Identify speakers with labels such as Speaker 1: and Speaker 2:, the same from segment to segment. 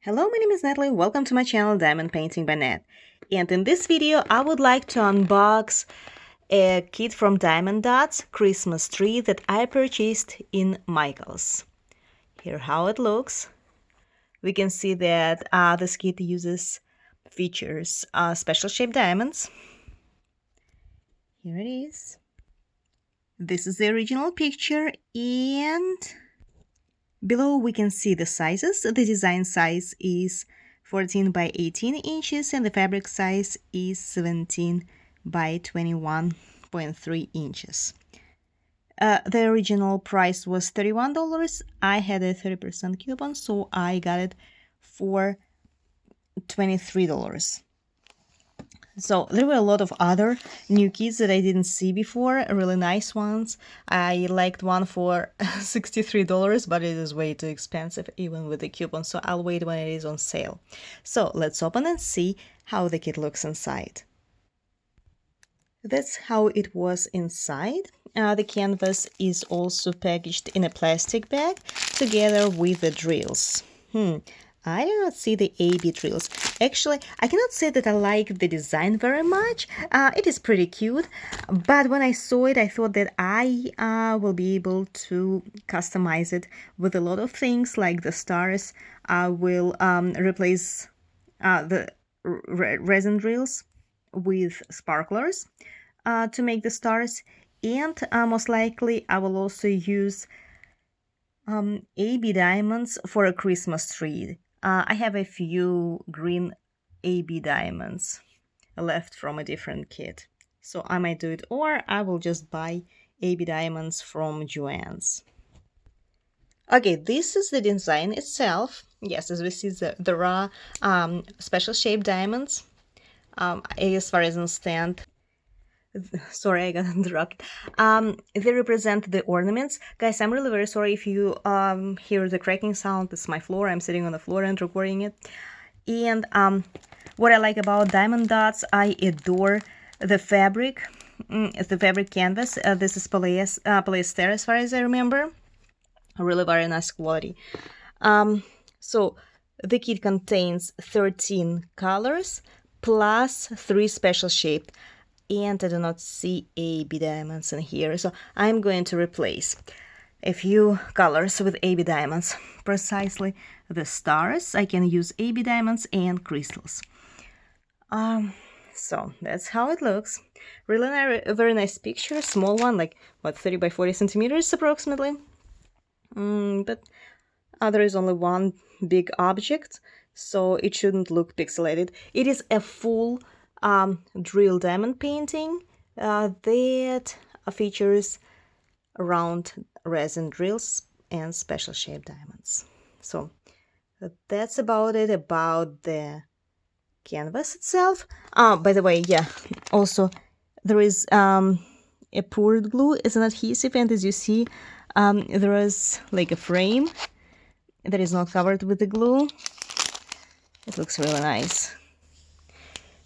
Speaker 1: Hello, my name is Natalie. Welcome to my channel Diamond Painting by Nat. And in this video, I would like to unbox a kit from Dotz Christmas tree that I purchased in Michael's. Here how it looks. We can see that this kit features special shaped diamonds. Here it is. This is the original picture, and below we can see the sizes. The design size is 14 by 18 inches and the fabric size is 17 by 21.3 inches. The original price was $31. I had a 30% coupon, so I got it for $23. So there were a lot of other new kits that I didn't see before, really nice ones. I liked one for $63, but it is way too expensive even with the coupon, so I'll wait when it is on sale. So let's open and see how the kit looks inside. That's how it was inside. The canvas is also packaged in a plastic bag together with the drills. I do not see the AB drills. Actually, I cannot say that I like the design very much. It is pretty cute, but when I saw it, I thought that I will be able to customize it with a lot of things, like the stars. I will replace the resin drills with sparklers to make the stars, and most likely I will also use AB diamonds for a Christmas tree. I have a few green AB diamonds left from a different kit, so I might do it, or I will just buy AB diamonds from Joann's. Okay, this is the design itself. Yes, as we see, there are special shaped diamonds. As far as I understand, sorry, I got interrupted. They represent the ornaments. Guys, I'm really very sorry if you hear the cracking sound. It's my floor. I'm sitting on the floor and recording it. And what I like about Diamond Dotz, I adore the fabric. The fabric canvas. This is polyester, as far as I remember. Really very nice quality. So the kit contains 13 colors plus 3 special shaped, and I do not see AB diamonds in here, so I'm going to replace a few colors with AB diamonds. Precisely the stars, I can use AB diamonds and crystals. So that's how it looks. Really very nice picture, small one, like what, 30 by 40 centimeters approximately. But there is only one big object, so it shouldn't look pixelated. It is a full drill diamond painting that features round resin drills and special shaped diamonds. So that's about it about the canvas itself. By the way, yeah, also there is a poured glue as an adhesive, and as you see, there is like a frame that is not covered with the glue. It looks really nice.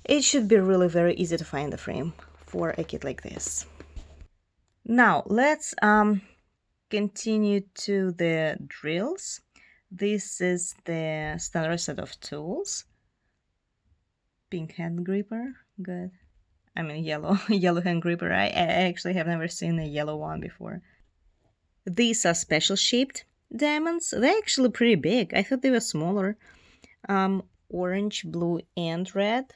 Speaker 1: It should be really very easy to find the frame for a kit like this. Now let's continue to the drills. This is the standard set of tools. Pink hand gripper, good. I mean yellow hand gripper. I actually have never seen a yellow one before. These are special shaped diamonds. They're actually pretty big. I thought they were smaller. Orange, blue, and red.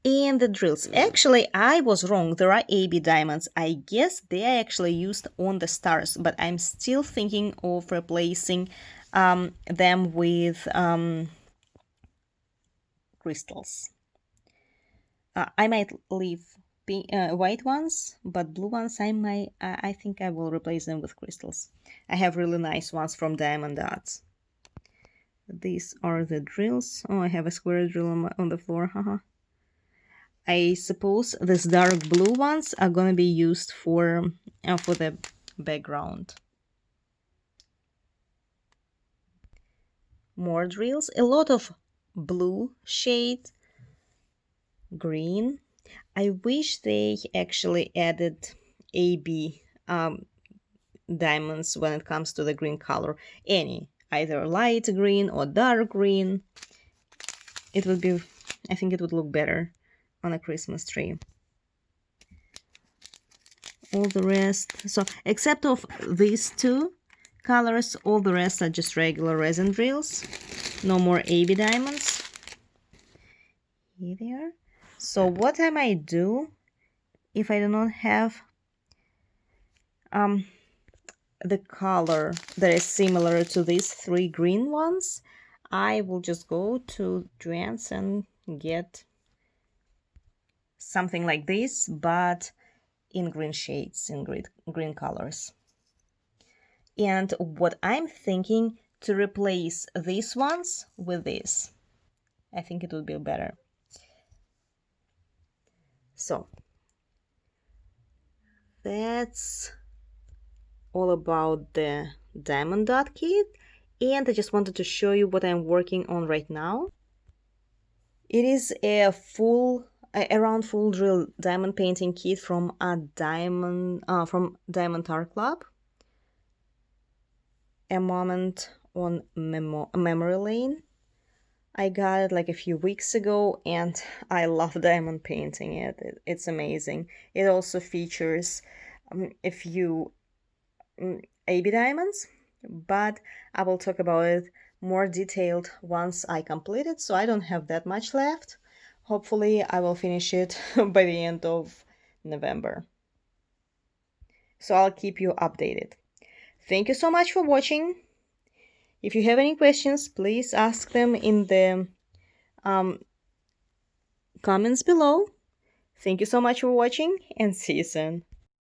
Speaker 1: And the drills. Actually, I was wrong. There are AB diamonds. I guess they are actually used on the stars, but I'm still thinking of replacing them with crystals. I might leave white ones, but blue ones I think I will replace them with crystals. I have really nice ones from Diamond Dotz. These are the drills. Oh, I have a square drill on the floor. Haha. I suppose these dark blue ones are gonna be used for the background. More drills, a lot of blue shade, green. I wish they actually added AB diamonds when it comes to the green color. Any either light green or dark green. It would be, I think it would look better on a Christmas tree. All the rest, so except of these two colors, all the rest are just regular resin drills. No more AB diamonds. Here they are. So what I might do, if I do not have the color that is similar to these three green ones, I will just go to Dotz and get something like this, but in green shades, in green colors. And what I'm thinking, to replace these ones with this. I think it would be better. So that's all about the diamond dot kit, and I just wanted to show you what I'm working on right now. It is a around full drill diamond painting kit from Diamond Art Club. A moment on memory lane. I got it like a few weeks ago, and I love diamond painting it. It's amazing. It also features a few AB diamonds, but I will talk about it more detailed once I complete it, so I don't have that much left. Hopefully I will finish it by the end of November. So I'll keep you updated. Thank you so much for watching. If you have any questions, please ask them in the comments below. Thank you so much for watching, and see you soon.